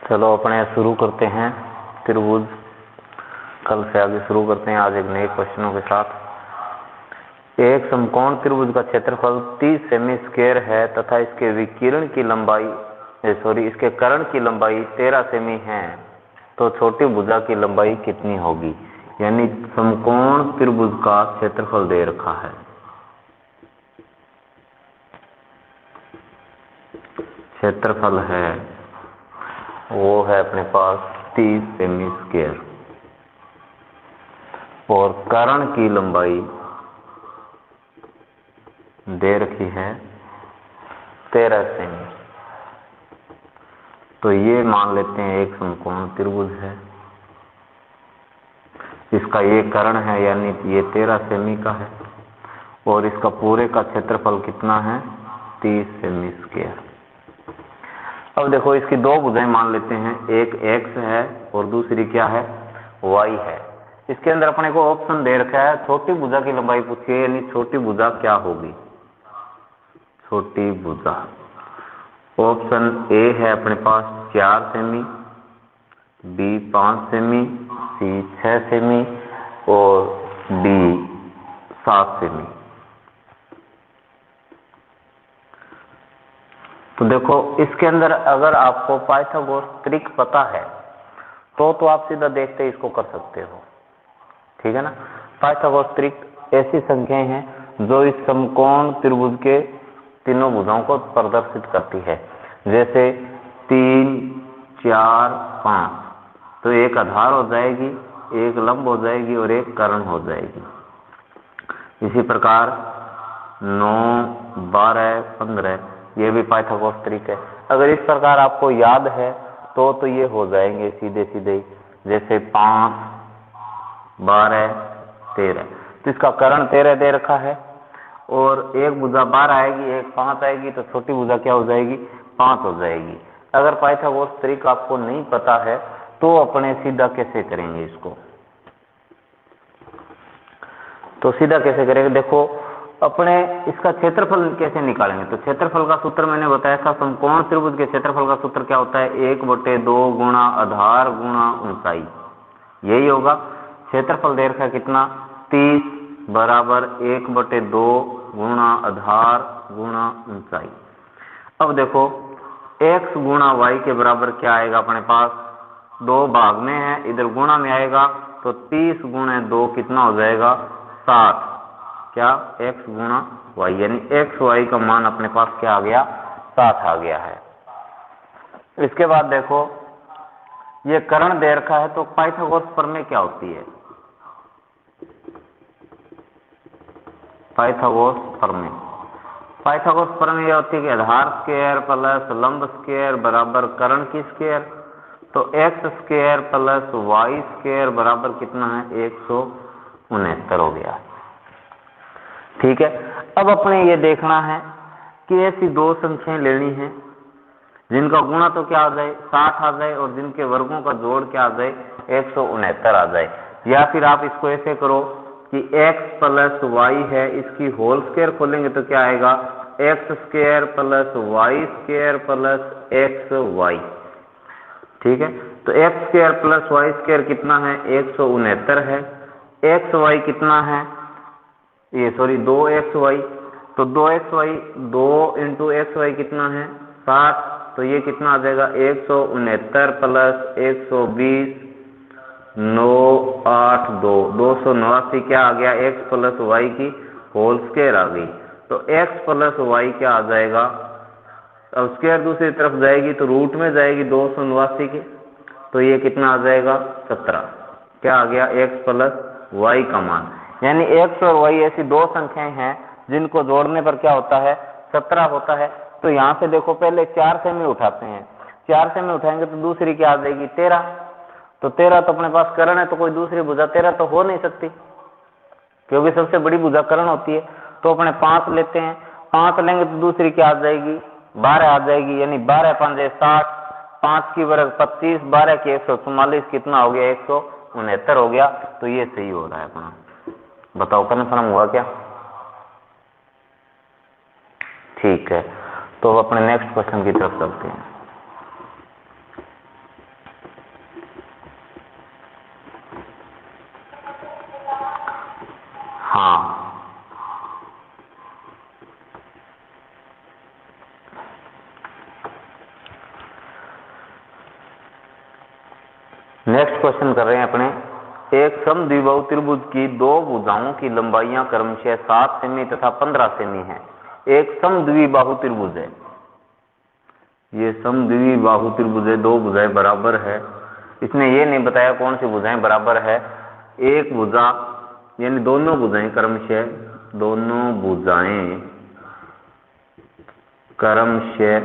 चलो अपने शुरू करते हैं त्रिभुज। कल से आगे शुरू करते हैं आज एक नए क्वेश्चनों के साथ। एक समकोण त्रिभुज का क्षेत्रफल 30 सेमी स्क्वायर है तथा इसके विकिरण की लंबाई इसके कर्ण की लंबाई 13 सेमी है, तो छोटी भुजा की लंबाई कितनी होगी? यानी समकोण त्रिभुज का क्षेत्रफल दे रखा है। क्षेत्रफल है वो है अपने पास 30 सेमी स्क्वायर और कर्ण की लंबाई दे रखी है 13 सेमी। तो ये मान लेते हैं एक समकोण त्रिभुज है, इसका ये कर्ण है यानी ये 13 सेमी का है और इसका पूरे का क्षेत्रफल कितना है? 30 सेमी स्क्वायर। अब देखो इसकी दो भुजाएं मान लेते हैं, एक x है और दूसरी क्या है? y है। इसके अंदर अपने को ऑप्शन दे रखा है छोटी भुजा की लंबाई पूछिए, यानी छोटी भुजा क्या होगी? छोटी भुजा ऑप्शन ए है अपने पास 4 सेमी, बी 5 सेमी, सी 6 सेमी और डी 7 सेमी। तो देखो इसके अंदर अगर आपको पाइथागोरस ट्रिक पता है तो आप सीधा देखते ही इसको कर सकते हो, ठीक है ना। पाइथागोरस ट्रिक ऐसी संख्याएं हैं जो इस समकोण त्रिभुज के तीनों भुजाओं को प्रदर्शित करती है। जैसे 3, 4, 5, तो एक आधार हो जाएगी, एक लंब हो जाएगी और एक कर्ण हो जाएगी। इसी प्रकार 9, 12, 15 ये भी पाइथागोरस ट्रिक है। अगर इस प्रकार आपको याद है तो ये हो जाएंगे सीधे सीधे ही। जैसे 5, 12, 13, तो इसका कर्ण 13 दे रखा है और एक भुजा 12 आएगी, एक 5 आएगी, तो छोटी भुजा क्या हो जाएगी? 5 हो जाएगी। अगर पाइथागोरस ट्रिक आपको नहीं पता है तो अपने सीधा कैसे करेंगे इसको? तो सीधा कैसे करेंगे? देखो अपने इसका क्षेत्रफल कैसे निकालेंगे? तो क्षेत्रफल का सूत्र मैंने बताया था, समकोण त्रिभुज के क्षेत्रफल का सूत्र क्या होता है? 1/2 गुणा आधार गुणा ऊंचाई, यही होगा। क्षेत्रफल दे रखा है कितना? 30 बराबर 1/2 गुणा आधार गुणा ऊंचाई। अब देखो x गुणा y के बराबर क्या आएगा अपने पास? 2 भाग में है, इधर गुणा में आएगा तो 30 गुणे 2 कितना हो जाएगा? 60। क्या? x गुणा y, यानी x y का मान अपने पास क्या आ गया? 60 आ गया है। इसके बाद देखो ये कर्ण दे रखा है, तो पाइथागोरस प्रमेय क्या होती है? पाइथागोरस प्रमेय यह होती है कि आधार स्क्वायर प्लस लंब स्क्वायर बराबर कर्ण की स्क्वायर। तो x square plus y square बराबर कितना है? 169 हो गया, ठीक है। अब अपने ये देखना है कि ऐसी दो संख्याएं लेनी है जिनका गुणा तो क्या आ जाए? 60 आ जाए और जिनके वर्गों का जोड़ क्या आ जाए? 169 आ जाए। या फिर आप इसको ऐसे करो कि x प्लस वाई है, इसकी होल स्क्वायर खोलेंगे तो क्या आएगा? x square plus Y square plus X Y, ठीक है। तो x square plus Y square कितना है? 169 है। एक्स वाई कितना है? 2xy, तो 2xy 2 इंटू एक्स वाई कितना है? 60। तो ये कितना आ जाएगा? 169 प्लस 120 9 8 2 289 क्या आ गया? x प्लस वाई की होल स्क्वायर आ गई। तो x प्लस वाई क्या आ जाएगा? अब स्क्वायर दूसरी तरफ जाएगी तो रूट में जाएगी 289 के, तो ये कितना आ जाएगा? 17। क्या आ गया? x प्लस वाई का मान। यानी x और y ऐसी दो संख्याएं हैं जिनको जोड़ने पर क्या होता है? 17 होता है। तो यहाँ से देखो पहले 4 सेमी उठाते हैं, 4 सेमी उठाएंगे तो दूसरी क्या आ जाएगी? 13। तो 13 तो अपने पास कर्ण है, तो कोई दूसरी भुजा 13 तो हो नहीं सकती क्योंकि सबसे बड़ी भुजा कर्ण होती है। तो अपने 5 लेते हैं, 5 लेंगे तो दूसरी क्या आ जाएगी? 12 आ जाएगी। यानी 12 5 60, 5 की वर्ग 25, 12 की 144, कितना हो गया? 169 हो गया। तो ये सही हो रहा है अपना। बताओ कन्फर्म हुआ क्या? ठीक है, तो अपने नेक्स्ट क्वेश्चन की तरफ चलते हैं। नेक्स्ट क्वेश्चन कर रहे हैं अपने। एक समद्विबाहु त्रिभुज की दो भुजाओं की लंबाइयां क्रमशः 7 सेमी तथा 15 सेमी है। एक समद्विबाहु त्रिभुज है, ये समद्विबाहु त्रिभुज है, दो भुजाएं बराबर है। इसने ये नहीं बताया कौन सी भुजाएं बराबर है। एक भुजा यानी दोनों भुजाएं क्रमशः, दोनों भुजाएं क्रमशः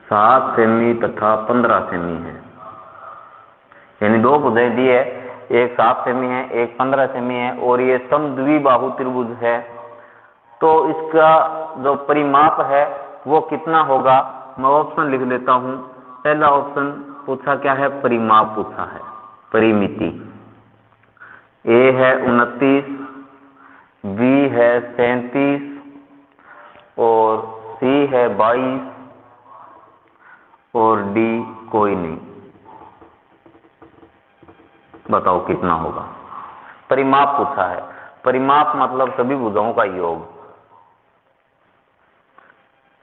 7 सेमी तथा 15 सेमी है। यानी दो भुजाएं दी है, एक 7 सेमी है, एक 15 सेमी है, और ये समद्विबाहु त्रिभुज है। तो इसका जो परिमाप है वो कितना होगा, मैं ऑप्शन लिख देता हूं। पहला ऑप्शन पूछा क्या है, परिमाप पूछा है, परिमिति। ए है 29, बी है 37 और सी है 22 और डी कोई नहीं। बताओ कितना होगा। परिमाप पूछा है, परिमाप मतलब सभी भुजाओं का योग।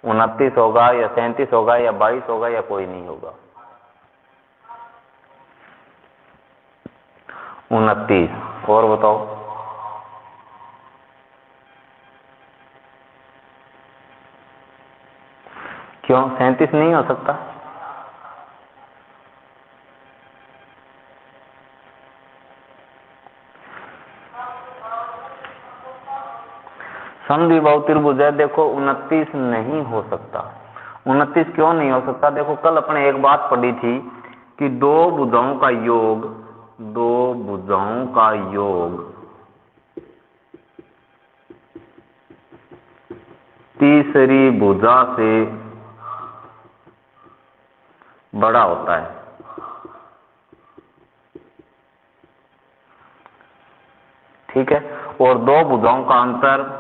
29 होगा या 37 होगा या 22 होगा या कोई नहीं होगा। 29 और बताओ। क्यों 37 नहीं हो सकता? समद्विबाहु त्रिभुज है, देखो 29 नहीं हो सकता। 29 क्यों नहीं हो सकता? देखो कल अपने एक बात पढ़ी थी कि दो भुजाओं का योग, दो भुजाओं का योग तीसरी भुजा से बड़ा होता है। ठीक है, और दो भुजाओं का अंतर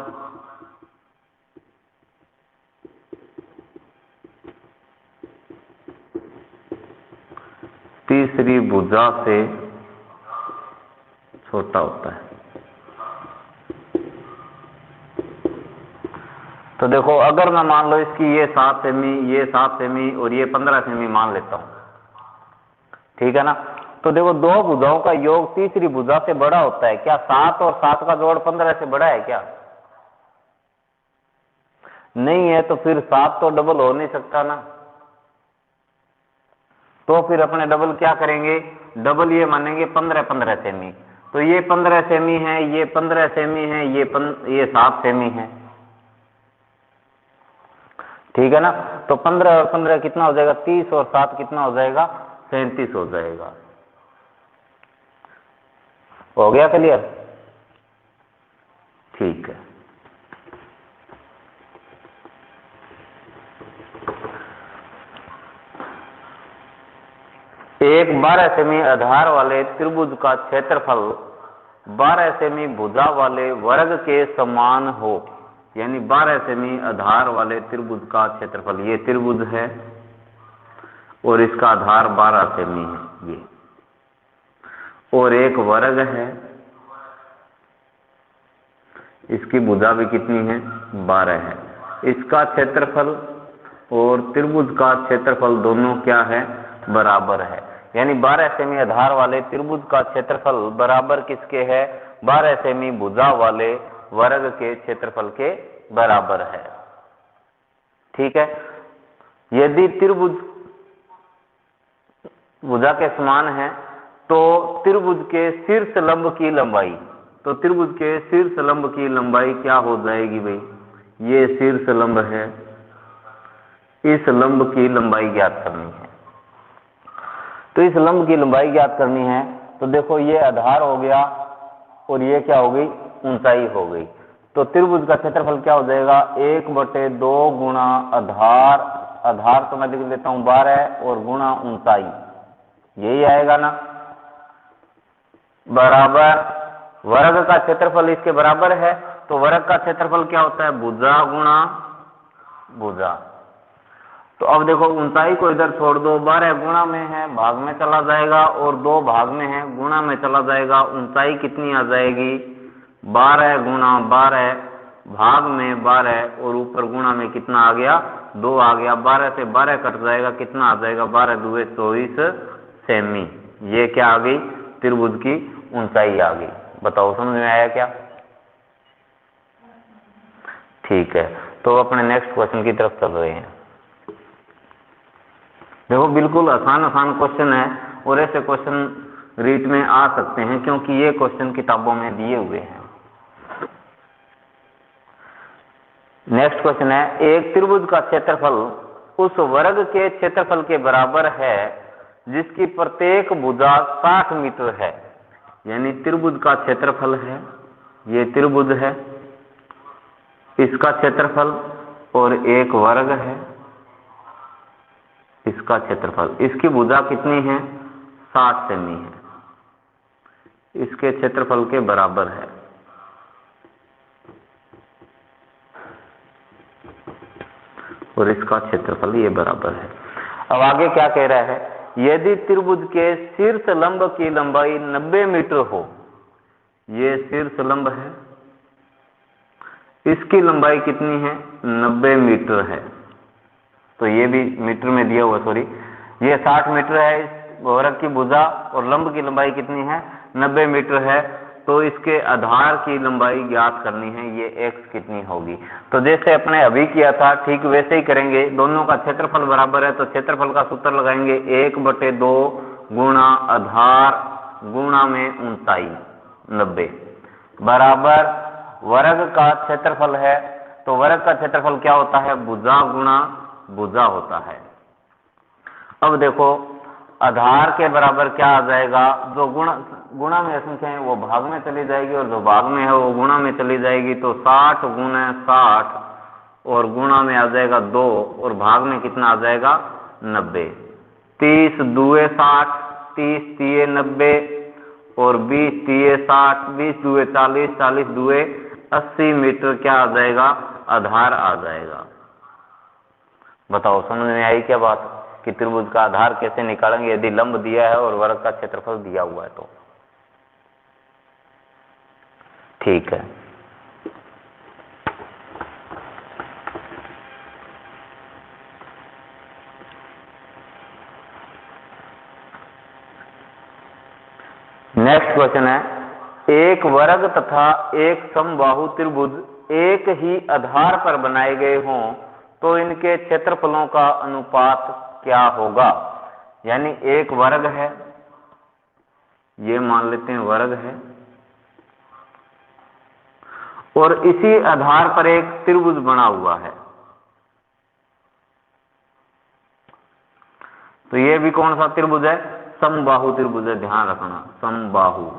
तीसरी भुजा से छोटा होता है। तो देखो अगर मैं मान लो इसकी ये 7 सेमी, ये 7 सेमी और ये 15 सेमी मान लेता हूं, ठीक है ना। तो देखो दो भुजाओं का योग तीसरी भुजा से बड़ा होता है। क्या 7 और 7 का जोड़ 15 से बड़ा है क्या? नहीं है, तो फिर 7 तो डबल हो नहीं सकता ना। तो फिर अपने डबल क्या करेंगे, डबल ये मानेंगे 15 सेमी। तो ये 15 सेमी है, ये 15 सेमी है, ये 7 सेमी है। ठीक है ना। तो 15 और 15 कितना हो जाएगा, 30 और 7 कितना हो जाएगा, 37 हो जाएगा। हो गया क्लियर? ठीक है। एक 12 सेमी आधार वाले त्रिभुज का क्षेत्रफल 12 सेमी भुजा वाले वर्ग के समान हो। यानी 12 सेमी आधार वाले त्रिभुज का क्षेत्रफल, ये त्रिभुज है और इसका आधार 12 सेमी है ये, और एक वर्ग है, इसकी भुजा भी कितनी है, 12 है। इसका क्षेत्रफल और त्रिभुज का क्षेत्रफल दोनों क्या है, बराबर है। यानी 12 सेमी आधार वाले त्रिभुज का क्षेत्रफल बराबर किसके है, 12 सेमी भुजा वाले वर्ग के क्षेत्रफल के बराबर है। ठीक है। यदि त्रिभुज भुजा के समान है तो त्रिभुज के शीर्ष लंब की लंबाई, तो त्रिभुज के शीर्ष लंब की लंबाई क्या हो जाएगी भाई, ये शीर्ष लंब है, इस लंब की लंबाई ज्ञात करनी है। तो इस लंब की लंबाई ज्ञात करनी है, तो देखो ये आधार हो गया और ये क्या हो गई, ऊंचाई हो गई। तो त्रिभुज का क्षेत्रफल क्या हो जाएगा, 1/2 गुणा आधार, आधार तो मैं लिख लेता हूं 12 और गुणा ऊंचाई, यही आएगा ना, बराबर वर्ग का क्षेत्रफल इसके बराबर है। तो वर्ग का क्षेत्रफल क्या होता है, भुजा गुणा भुजा। तो अब देखो ऊंचाई को इधर छोड़ दो, 12 गुणा में है, भाग में चला जाएगा, और 2 भाग में है, गुणा में चला जाएगा। ऊंचाई कितनी आ जाएगी, 12 गुणा 12, भाग में 12 और ऊपर गुणा में कितना आ गया, 2 आ गया। 12 से 12 कट जाएगा, कितना आ जाएगा, 12 दूए 24 सेमी। ये क्या आ गई, त्रिभुज की ऊंचाई आ गई। बताओ समझ में आया क्या? ठीक है, तो अपने नेक्स्ट क्वेश्चन की तरफ चल रहे हैं। देखो बिल्कुल आसान आसान क्वेश्चन है और ऐसे क्वेश्चन रीट में आ सकते हैं क्योंकि ये क्वेश्चन किताबों में दिए हुए हैं। नेक्स्ट क्वेश्चन है, एक त्रिभुज का क्षेत्रफल उस वर्ग के क्षेत्रफल के बराबर है जिसकी प्रत्येक भुजा 60 मीटर है। यानी त्रिभुज का क्षेत्रफल है, ये त्रिभुज है, इसका क्षेत्रफल और एक वर्ग है, इसका क्षेत्रफल, इसकी भुजा कितनी है, 60 सेमी है, इसके क्षेत्रफल के बराबर है। और इसका क्षेत्रफल ये बराबर है। अब आगे क्या कह रहा है, यदि त्रिभुज के शीर्ष लंब की लंबाई 90 मीटर हो, ये शीर्ष लंब है, इसकी लंबाई कितनी है, 90 मीटर है, तो ये भी मीटर में दिया हुआ, सॉरी, ये 60 मीटर है, इस वर्ग की भुजा और लंब की लंबाई कितनी है, 90 मीटर है, तो इसके आधार की लंबाई ज्ञात करनी है, ये x कितनी होगी। तो जैसे अपने अभी किया था ठीक वैसे ही करेंगे, दोनों का क्षेत्रफल बराबर है तो क्षेत्रफल का सूत्र लगाएंगे 1/2 गुणा आधार गुणा में ऊंचाई 90 बराबर वर्ग का क्षेत्रफल है, तो वर्ग का क्षेत्रफल क्या होता है, भुजा गुणा भुजा होता है। अब देखो आधार के बराबर क्या आ जाएगा, जो गुणा में असंख्या है वो भाग में चली जाएगी और जो भाग में है वो गुणा में चली जाएगी, तो 60 गुणे 60 और गुणा में आ जाएगा 2 और भाग में कितना आ जाएगा 90। 30 दुए 60, 30 तिये 90 और 20 तिये 60, 20 दुए 40, 40 दुए 80 मीटर क्या आ जाएगा, आधार आ जाएगा। बताओ समझ में आई क्या बात कि त्रिभुज का आधार कैसे निकालेंगे यदि लंब दिया है और वर्ग का क्षेत्रफल दिया हुआ है तो। ठीक है, नेक्स्ट क्वेश्चन है, एक वर्ग तथा एक समबाहु त्रिभुज एक ही आधार पर बनाए गए हों तो इनके क्षेत्रफलों का अनुपात क्या होगा। यानी एक वर्ग है, ये मान लेते हैं वर्ग है, और इसी आधार पर एक त्रिभुज बना हुआ है, तो ये भी कौन सा त्रिभुज है, समबाहु त्रिभुज है, ध्यान रखना समबाहु।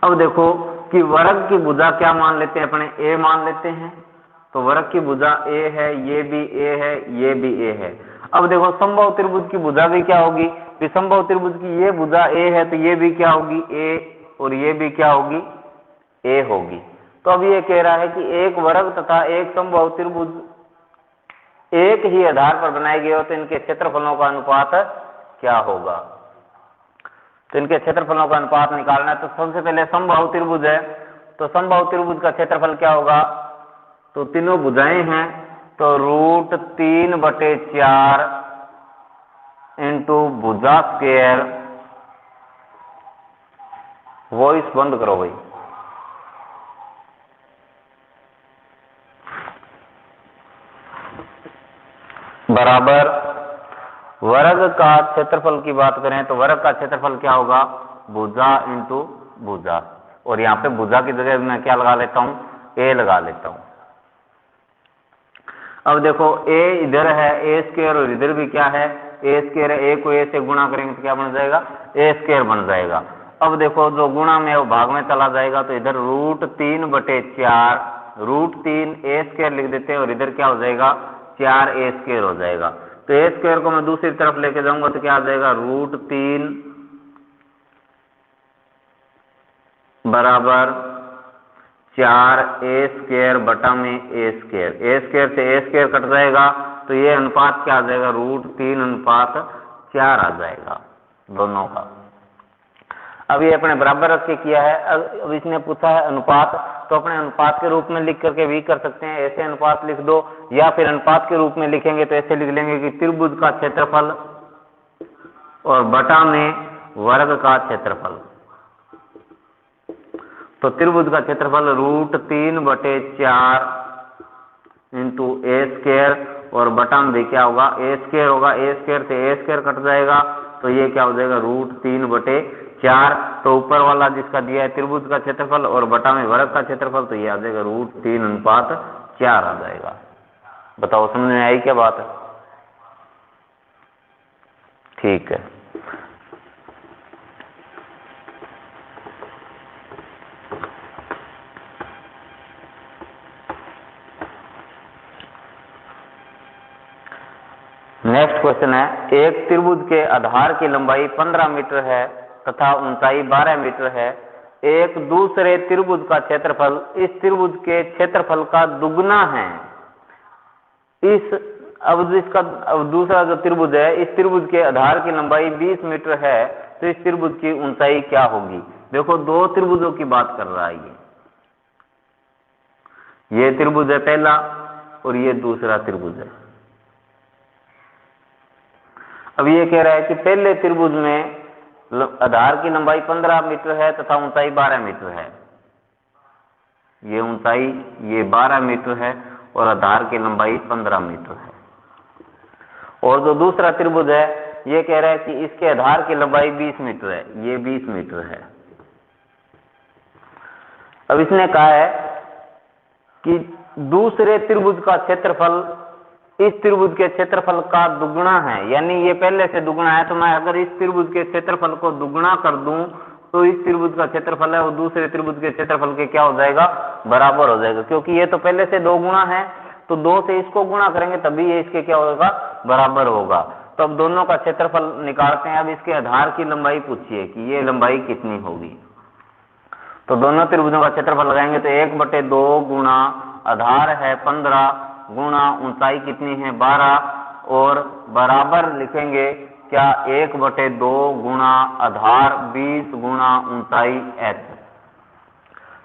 अब देखो कि वर्ग की भुजा क्या मान लेते हैं अपने, ए मान लेते हैं, तो वर्ग की भुजा ए है, ये भी ए है, ये भी ए है। अब देखो समबाहु त्रिभुज की भुजा भी क्या होगी, समबाहु त्रिभुज की ये भुजा ए है तो ये भी क्या होगी, ए, और ये भी क्या होगी, ए होगी। तो अब ये कह रहा है कि एक वर्ग तथा एक समबाहु त्रिभुज एक ही आधार पर बनाए गए हो तो इनके क्षेत्रफलों का अनुपात क्या होगा। तो इनके क्षेत्रफलों का अनुपात निकालना है, तो सबसे पहले समबाहु त्रिभुज है, तो समबाहु त्रिभुज का क्षेत्रफल क्या होगा, तो तीनों भुजाएं हैं तो √3/4 इंटू भुजा स्क्वायर, वॉइस बंद करो भाई, बराबर वर्ग का क्षेत्रफल की बात करें तो वर्ग का क्षेत्रफल क्या होगा, भुजा इंटू भुजा, और यहाँ पे भुजा की जगह मैं क्या लगा लेता हूँ, ए लगा लेता हूँ। अब देखो ए इधर है, ए स्क्वायर, और इधर भी क्या है, ए स्क्वायर है, ए को ए से गुणा करेंगे तो क्या बन जाएगा, ए स्क्वायर बन जाएगा। अब देखो जो गुणा में है वो भाग में चला जाएगा, तो इधर √3/4 √3 ए स्क्वायर लिख देते हैं और इधर क्या हो जाएगा, 4 ए स्क्वायर हो जाएगा। तो ए स्क्वायर को मैं दूसरी तरफ लेके जाऊंगा तो क्या आ जाएगा, √3 बराबर 4 ए स्क्वायर बटा में ए स्क्वायर, ए स्क्वायर से ए स्क्वायर कट जाएगा तो ये अनुपात क्या आ जाएगा, √3/4 आ जाएगा दोनों का। अब ये अपने बराबर रख के किया है, अब इसने पूछा है अनुपात, तो अपने अनुपात के रूप में लिख करके भी कर सकते हैं, ऐसे अनुपात लिख दो, या फिर अनुपात के रूप में लिखेंगे तो ऐसे लिख लेंगे कि त्रिभुज का क्षेत्रफल और बटा में वर्ग का क्षेत्रफल। तो त्रिभुज का क्षेत्रफल √3/4 इंटू ए स्क्वायर और बटा में भी क्या होगा ए स्क्वायर होगा, ए स्क्वायर से ए स्क्वायर कट जाएगा तो ये क्या हो जाएगा √3/4। तो ऊपर वाला जिसका दिया है त्रिभुज का क्षेत्रफल और बटा में वर्ग का क्षेत्रफल तो ये आ जाएगा √3:4 आ जाएगा। बताओ समझ में आई क्या बात है? ठीक है। नेक्स्ट क्वेश्चन है, एक त्रिभुज के आधार की लंबाई 15 मीटर है तथा ऊंचाई 12 मीटर है। एक दूसरे त्रिभुज का क्षेत्रफल इस त्रिभुज के क्षेत्रफल का दुगना है। अब दूसरा जो त्रिभुज है, इस त्रिभुज के आधार की लंबाई 20 मीटर है तो इस त्रिभुज की ऊंचाई क्या होगी? देखो दो त्रिभुजों की बात कर रहा है ये त्रिभुज है पहला और ये दूसरा त्रिभुज है। अब ये कह रहा है कि पहले त्रिभुज में आधार की लंबाई 15 मीटर है तथा ऊंचाई 12 मीटर है। ये ऊंचाई ये 12 मीटर है और आधार की लंबाई 15 मीटर है। और जो दूसरा त्रिभुज है ये कह रहा है कि इसके आधार की लंबाई 20 मीटर है, ये 20 मीटर है। अब इसने कहा है कि दूसरे त्रिभुज का क्षेत्रफल इस त्रिभुज के क्षेत्रफल का दुगुना है, यानी ये पहले से दुगुना है। तो मैं अगर इस त्रिभुज के क्षेत्रफल को दुगुना कर दूं तो इस त्रिभुज का क्षेत्रफल है वो दूसरे त्रिभुज के क्षेत्रफल के क्या हो जाएगा? बराबर हो जाएगा, क्योंकि ये तो पहले से 2 गुना है। तो 2 से इसको गुणा करेंगे तभी ये इसके क्या होगा? बराबर होगा। तो अब दोनों का क्षेत्रफल निकालते हैं। अब इसके आधार की लंबाई पूछिए कि ये लंबाई कितनी होगी। तो दोनों त्रिभुजों का क्षेत्रफल लगाएंगे तो 1/2 गुणा आधार है 15 गुणा ऊंचाई कितनी है 12 और बराबर लिखेंगे क्या 1/2 गुणा आधार 20 गुणा ऊंचाई h।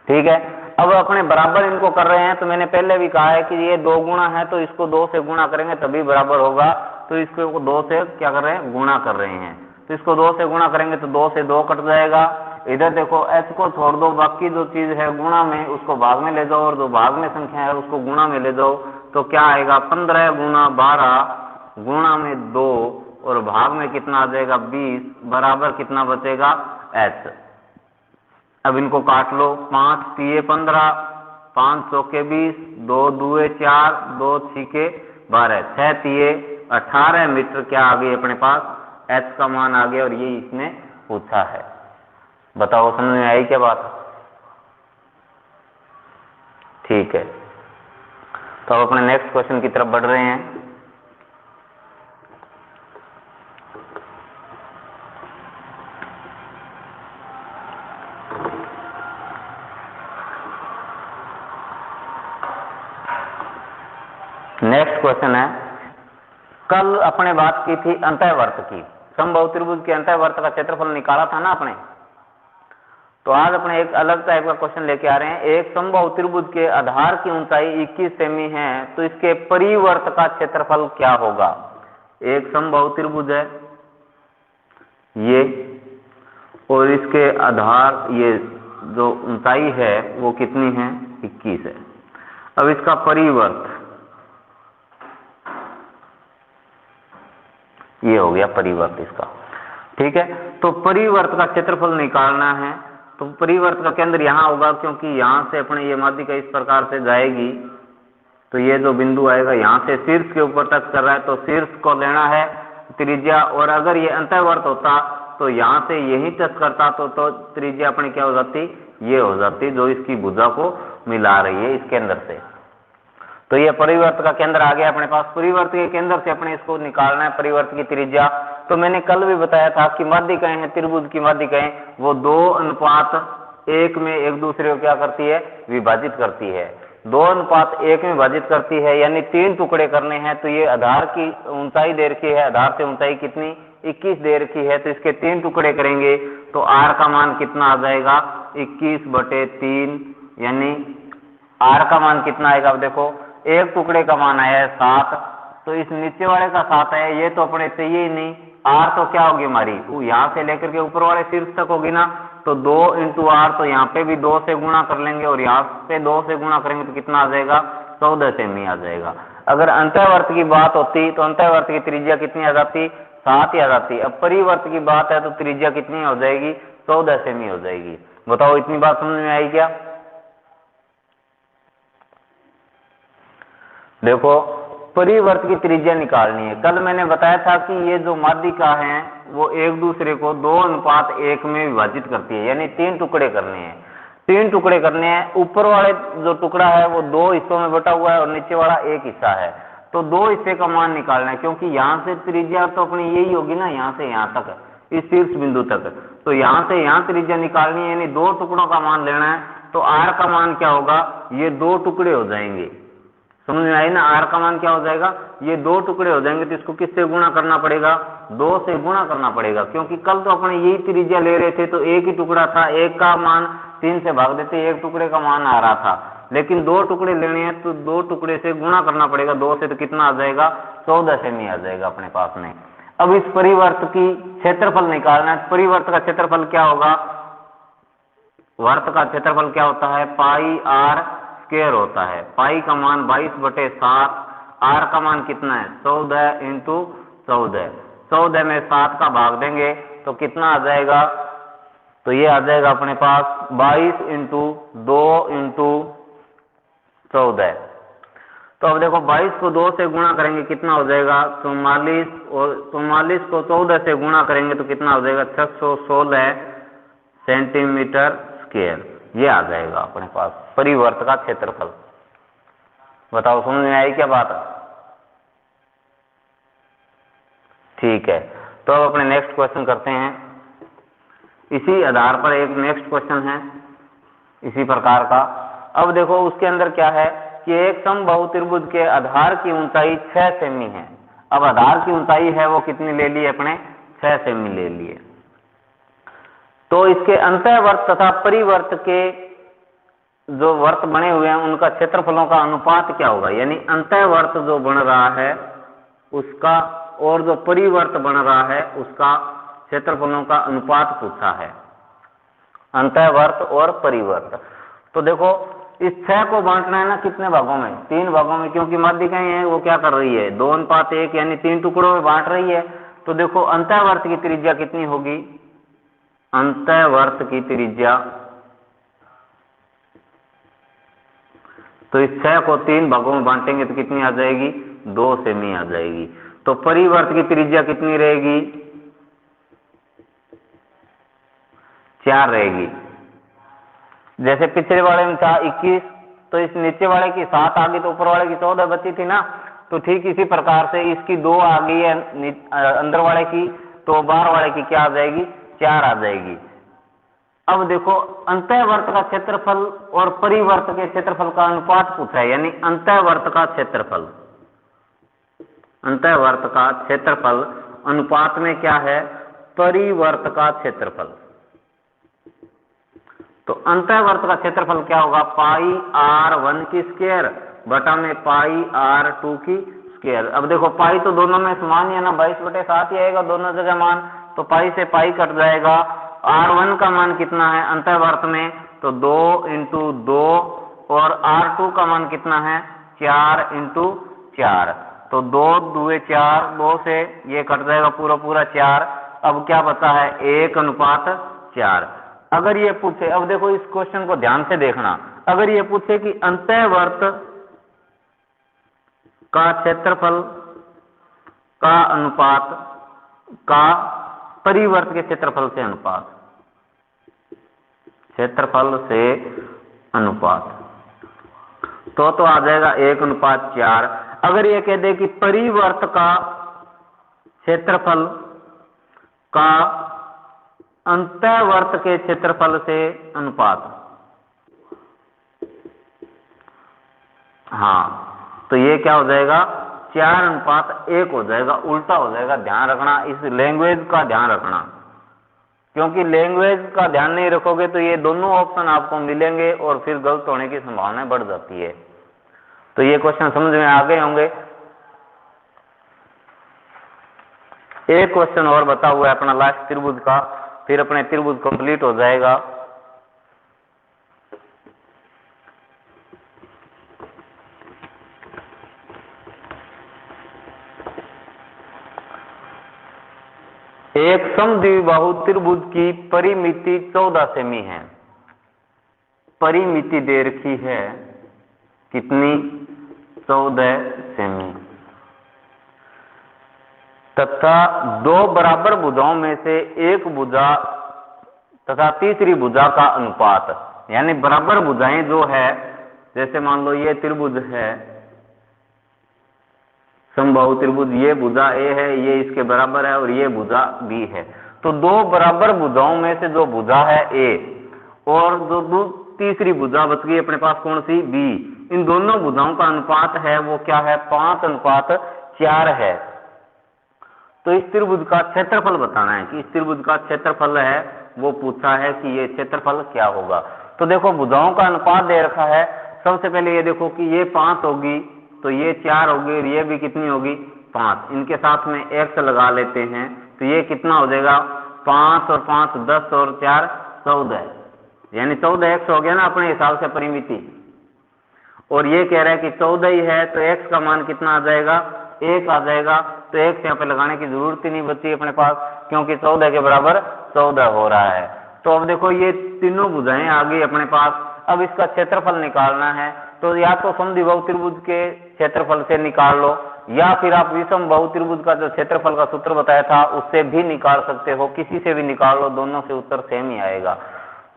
ठीक है। अब अपने बराबर इनको कर रहे हैं। तो मैंने पहले भी कहा है कि ये 2 गुणा है तो इसको 2 से गुणा करेंगे तभी बराबर होगा। तो इसको 2 से क्या कर रहे हैं? गुणा कर रहे हैं। तो इसको 2 से गुणा करेंगे तो 2 से 2 कट जाएगा। इधर देखो h को छोड़ दो, बाकी जो चीज है गुणा में उसको भाग में ले जाओ और जो भाग में संख्या है उसको गुणा में ले जाओ। तो क्या आएगा? 15 गुणा 12 गुणा में 2 और भाग में कितना आ जाएगा? 20 बराबर कितना बचेगा? h। अब इनको काट लो। 5 तिये 15, 5 चौके 20, 2 दुए 4, 2 छीके 12, 6 तिये 18 मीटर क्या आ गई अपने पास? h का मान आ गया और ये इसने पूछा है। बताओ समझ में आई क्या बात? ठीक है। तो अब अपने नेक्स्ट क्वेश्चन की तरफ बढ़ रहे हैं। नेक्स्ट क्वेश्चन है, कल अपने बात की थी अंतःवर्त की। समबाहु त्रिभुज के अंतःवर्त का क्षेत्रफल निकाला था ना अपने। तो आज अपने एक अलग टाइप का क्वेश्चन लेके आ रहे हैं। एक समबाहु त्रिभुज के आधार की ऊंचाई 21 सेमी है तो इसके परिवर्त का क्षेत्रफल क्या होगा? एक समबाहु त्रिभुज है ये और इसके आधार ये जो ऊंचाई है वो कितनी है? 21 है। अब इसका परिवर्त ये हो गया परिवर्त इसका। ठीक है। तो परिवर्त का क्षेत्रफल निकालना है तो परिवर्त का केंद्र यहाँ होगा, क्योंकि यहाँ से अपने ये माध्यिका इस प्रकार से जाएगी तो ये जो बिंदु आएगा यहाँ से शीर्ष के ऊपर टच कर रहा है तो शीर्ष को लेना है त्रिज्या। और अगर ये अंतःवर्त होता तो यहाँ से यही टच करता तो त्रिज्या अपनी क्या हो जाती? ये हो जाती जो इसकी भुजा को मिला रही है इस केंद्र से। तो ये परिवर्त का केंद्र आ गया अपने पास। परिवर्त के केंद्र से अपने इसको निकालना है परिवर्त की त्रिज्या। तो मैंने कल भी बताया था कि माध्यिकाएं हैं, त्रिभुज की माध्यिकाएं वो 2:1 में एक दूसरे को क्या करती है? विभाजित करती है। 2:1 में विभाजित करती है, यानी 3 टुकड़े करने हैं। तो ये आधार की ऊंचाई दे रखी है, आधार से ऊंचाई कितनी? 21 दे रखी है। तो इसके 3 टुकड़े करेंगे तो r का मान कितना आ जाएगा? 21/3, यानी r का मान कितना आएगा? अब देखो एक टुकड़े का मान आया है 7 तो इस नीचे वाले का 7 है, ये तो अपने चाहिए ही नहीं। आर तो क्या होगी हमारी, यहाँ से लेकर के ऊपर वाले शीर्ष तक होगी ना, तो 2 इंटू आर, तो यहाँ पे भी 2 से गुणा कर लेंगे और यहाँ पे 2 से गुणा करेंगे तो कितना आ जाएगा, 14 सेमी आ जाएगा। अगर अंतःवर्त की बात होती तो अंतःवर्त की त्रिज्या कितनी आ जाती, 7 ही आ जाती। अब परिवर्त की बात है तो त्रिज्या कितनी हो जाएगी, 14 सेमी हो जाएगी। बताओ इतनी बात समझ में आई क्या? देखो परिवर्त की त्रिज्या निकालनी है। कल मैंने बताया था कि ये जो माध्यिका है वो एक दूसरे को 2:1 में विभाजित करती है, यानी 3 टुकड़े करने हैं। 3 टुकड़े करने हैं। ऊपर वाले जो टुकड़ा है वो 2 हिस्सों में बटा हुआ है और नीचे वाला 1 हिस्सा है, तो 2 हिस्से का मान निकालना है, क्योंकि यहाँ से त्रिज्या तो अपनी यही होगी ना, यहाँ से यहाँ तक, इस शीर्ष बिंदु तक, तो यहाँ से यहाँ त्रिज्या निकालनी है, यानी 2 टुकड़ों का मान लेना है। तो आर का मान क्या होगा, ये 2 टुकड़े हो जाएंगे। समझ में आई ना, आर का मान क्या हो जाएगा, ये 2 टुकड़े हो जाएंगे। तो इसको किससे गुणा करना पड़ेगा, 2 से गुणा करना पड़ेगा, क्योंकि कल तो अपने यही त्रिज्या ले रहे थे, तो एक ही टुकड़ा था, एक का मान 3 से भाग देते, एक टुकड़े का मान आ रहा था। लेकिन 2 टुकड़े लेने हैं तो 2 टुकड़े से गुणा करना पड़ेगा, 2 से, तो कितना आ जाएगा, 14 सेमी आ जाएगा अपने पास में। अब इस परिवर्त की क्षेत्रफल निकालना है। परिवर्त का क्षेत्रफल क्या होगा, वर्त का क्षेत्रफल क्या होता है, पाई आर स्क्वायर होता है। पाई का मान 22/7, आर का मान कितना है, 14 इंटू 14। 14 में 7 का भाग देंगे तो कितना आ जाएगा, तो ये आ जाएगा अपने पास 22 इंटू 2 इंटू 14। तो अब देखो 22 को 2 से गुणा करेंगे कितना हो जाएगा, 44, और 44 को 14 से गुणा करेंगे तो कितना हो जाएगा, 616 सेंटीमीटर स्क्वायर। ये आ जाएगा अपने पास परिवर्त का क्षेत्रफल। बताओ समझ में आई क्या बात? ठीक है, तो अब अपने नेक्स्ट क्वेश्चन करते हैं। इसी आधार पर एक नेक्स्ट क्वेश्चन है इसी प्रकार का। अब देखो उसके अंदर क्या है कि एक समबाहु त्रिभुज के आधार की ऊंचाई 6 सेमी है। अब आधार की ऊंचाई है वो कितनी ले ली अपने, 6 सेमी ले लिए। तो इसके अंतःवर्त तथा परिवर्त के जो वर्त बने हुए हैं उनका क्षेत्रफलों का अनुपात क्या होगा, यानी अंतःवर्त जो बन रहा है उसका और जो परिवर्त बन रहा है उसका क्षेत्रफलों का अनुपात पूछा है, अंतःवर्त और परिवर्त। तो देखो इस 6 को बांटना है ना कितने भागों में, 3 भागों में, क्योंकि माध्यिकाएं हैं वो क्या कर रही है, 2:1 यानी 3 टुकड़ों में बांट रही है। तो देखो अंतःवर्त की त्रिज्या कितनी होगी, अंतःवर्त की त्रिज्या, तो इस 6 को 3 भागों में बांटेंगे तो कितनी आ जाएगी, 2 सेमी आ जाएगी। तो परिवर्त की त्रिज्या कितनी रहेगी, 4 रहेगी। जैसे पिछले वाले में था 21, तो इस नीचे वाले की 7 आ गई तो ऊपर वाले की 14 बची थी ना, तो ठीक इसी प्रकार से इसकी 2 आ गई है अंदर वाले की, तो बाहर वाले की क्या आ जाएगी, 4 आ जाएगी। अब देखो अंतःवर्त का क्षेत्रफल और परिवर्त के क्षेत्रफल का अनुपात पूछा है, यानी अंतःवर्त का क्षेत्रफल, अंतःवर्त का क्षेत्रफल अनुपात में क्या है, परिवर्त का क्षेत्रफल। तो अंतःवर्त का क्षेत्रफल क्या होगा, पाई r1 की स्क्वायर बटा में पाई r2 की स्क्वायर। अब देखो पाई तो दोनों में समान ही है ना, 22/7 ही आएगा दोनों जगह मान, तो पाई से पाई कट जाएगा। r1 का मान कितना है अंतःवर्त में, तो 2 इंटू 2, और r2 का मान कितना है, 4 इंटू 4, तो 2 दूए 4, 2 से ये कट जाएगा पूरा पूरा 4। अब क्या बचा है, 1:4। अगर ये पूछे, अब देखो इस क्वेश्चन को ध्यान से देखना, अगर ये पूछे कि अंतःवर्त का क्षेत्रफल का अनुपात का परिवर्त के क्षेत्रफल से अनुपात, क्षेत्रफल से अनुपात, तो आ जाएगा 1:4। अगर ये कह दे कि परिवर्त का क्षेत्रफल का अंतःवर्त के क्षेत्रफल से अनुपात, हाँ, तो ये क्या हो जाएगा, 4:1 हो जाएगा, उल्टा हो जाएगा। ध्यान रखना, इस लैंग्वेज का ध्यान रखना, क्योंकि लैंग्वेज का ध्यान नहीं रखोगे तो ये दोनों ऑप्शन आपको मिलेंगे और फिर गलत होने की संभावना बढ़ जाती है। तो ये क्वेश्चन समझ में आ गए होंगे। एक क्वेश्चन और बता हुआ है अपना लास्ट त्रिभुज का, फिर अपने त्रिभुज कंप्लीट हो जाएगा। एक समद्विबाहु त्रिभुज की परिमिति 14 सेमी है। परिमिति दे रखी है कितनी? 14 सेमी। तथा दो बराबर भुजाओं में से एक भुजा तथा तीसरी भुजा का अनुपात, यानी बराबर भुजाएं जो है, जैसे मान लो ये त्रिभुज है समबाहु त्रिभुज, ये भुजा ए है, ये इसके बराबर है, और ये भुजा बी है। तो दो बराबर भुजाओं में से जो भुजा है ए और जो तीसरी भुजा बच गई अपने पास कौन सी? बी, इन दोनों भुजाओं का अनुपात है वो क्या है? 5:4 है। तो इस त्रिभुज का क्षेत्रफल बताना है कि इस त्रिभुज का क्षेत्रफल है, वो पूछा है कि ये क्षेत्रफल क्या होगा। तो देखो भुजाओं का अनुपात दे रखा है। सबसे पहले ये देखो कि ये 5 होगी तो ये 4 होगी और ये भी कितनी होगी? 5। इनके साथ में x लगा लेते हैं तो ये कितना हो जाएगा? 5 और 5 10 और 4 14, यानी 14x हो गया ना अपने हिसाब से परिमिति। और ये कह रहा है कि 14 ही है तो x का मान कितना आ जाएगा? 1 आ जाएगा। तो x यहाँ पे लगाने की जरूरत ही नहीं बची अपने पास, क्योंकि 14 के बराबर 14 हो रहा है। तो अब देखो ये तीनों भुजाएं आ गई अपने पास। अब इसका क्षेत्रफल निकालना है तो या तो समद्विबाहु त्रिभुज के क्षेत्रफल से निकाल लो, या फिर आप विषमबाहु त्रिभुज का जो क्षेत्रफल का सूत्र बताया था उससे भी निकाल सकते हो, किसी से भी निकाल लो, दोनों से उत्तर सेम ही आएगा।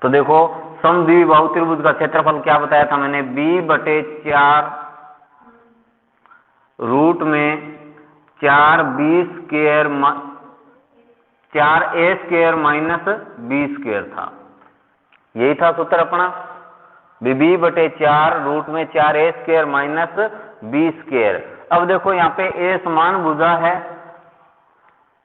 तो देखो समद्विबाहु त्रिभुज का क्षेत्रफल क्या बताया था मैंने? b/4 रूट में 4b² 4a² माइनस b² था। यही था सूत्र अपना, b/4 रूट में 4a² माइनस b²। अब देखो यहाँ पे a समान भुजा है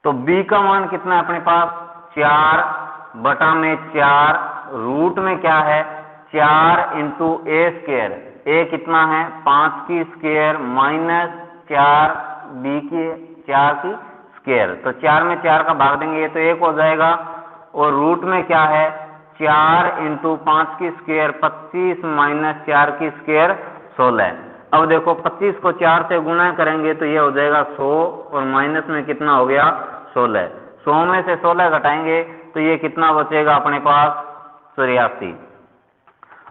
तो b का मान कितना है अपने पास? 4/4 रूट में क्या है? 4 × a²। a कितना है? 5 की स्क्वायर माइनस 4 b की 4 की स्क्वायर। तो 4 में 4 का भाग देंगे तो 1 हो जाएगा। और रूट में क्या है? 4 × 5 की स्क्वायर 25 माइनस 4 की स्क्वायर 16। अब देखो 25 को 4 से गुणा करेंगे तो ये हो जाएगा 100 और माइनस में कितना हो गया? 16। 100 में से 16 घटाएंगे तो ये कितना बचेगा अपने पास? 84।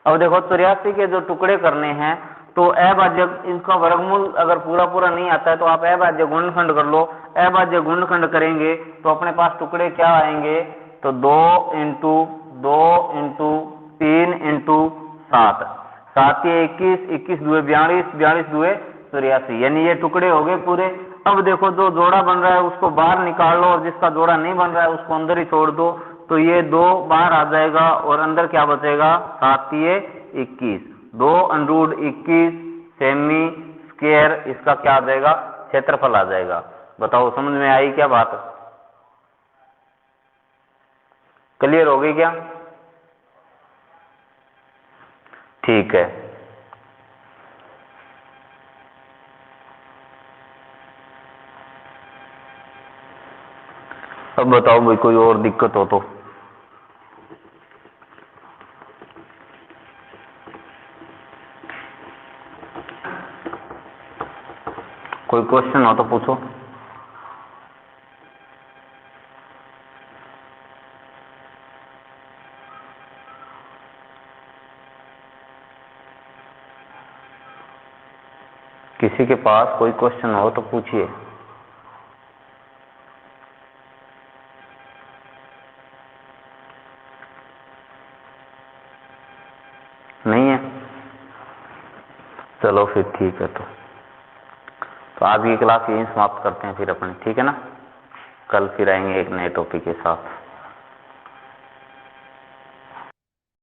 अब देखो 84 के जो टुकड़े करने हैं तो अभाज्य, इनका वर्गमूल अगर पूरा पूरा नहीं आता है तो आप अभाज्य गुणनखंड कर लो। अभाज्य गुणनखंड करेंगे तो अपने पास टुकड़े क्या आएंगे? तो 2 × 2 × 3 × 7, 7 ये 21, 21 2 42, 42 2 84, यानी ये टुकड़े हो गए पूरे। अब देखो जो जोड़ा बन रहा है उसको बाहर निकाल लो और जिसका जोड़ा नहीं बन रहा है उसको अंदर ही छोड़ दो। तो ये 2 बाहर आ जाएगा और अंदर क्या बचेगा? 7 ये 21, 2 √ 21 सेमी स्क्वायर, इसका क्या आ जाएगा? क्षेत्रफल आ जाएगा। बताओ समझ में आई क्या बात? क्लियर हो गई क्या? ठीक है। अब बताओ भाई कोई और दिक्कत हो तो। कोई क्वेश्चन हो तो पूछो। किसी के पास कोई क्वेश्चन हो तो पूछिए। नहीं है? चलो फिर ठीक है। तो आज की क्लास यहीं समाप्त करते हैं फिर अपने, ठीक है ना? कल फिर आएंगे एक नए टॉपिक के साथ।